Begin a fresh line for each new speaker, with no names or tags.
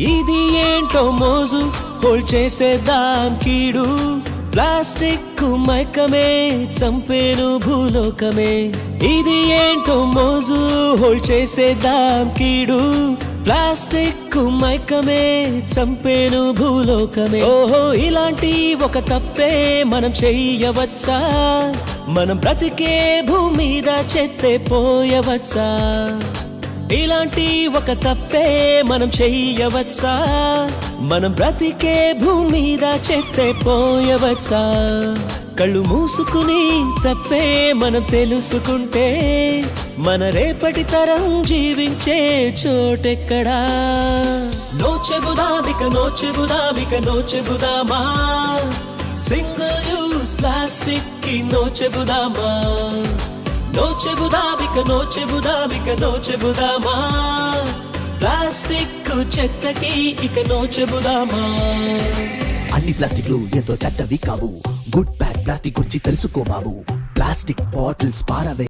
ఇది ఏంటో మోజు హోల్డ్ చేసేద్దాం కీడు ప్లాస్టిక్ మైకమే చంపేను భూలోకమే ఇది ఏంటో మోజు హోల్డ్ చేసేద్దాం కీడు ప్లాస్టిక్ మైకమే చంపేను భూలోకమే ఓహో ఇలాంటి ఒక తప్పే మనం చెయ్యవచ్చా మనం బ్రతికే భూమి మీద చెత్తే పోయవచ్చా ఇలాంటి ఒక తప్పే మనం చెయ్యవచ్చా మనం బ్రతికే భూమి మీద చెత్తే పోయవచ్చా కళ్ళు మూసుకుని తప్పే మనం తెలుసుకుంటే మన రేపటి తరం జీవించే చోటెక్కడా నో చెబుదామా సింగిల్ యూస్ ప్లాస్టిక్ కి నో చెబుదామా నో చెబుదామా ప్లాస్టిక్ చెత్తకి ఇక నో చెబుదామా
అన్ని ప్లాస్టిక్లు ఎంతో చెడ్డవి కావు గుడ్ బ్యాడ్ ప్లాస్టిక్ గురించి తెలుసుకో బాబు ప్లాస్టిక్ బాటిల్స్ పారవే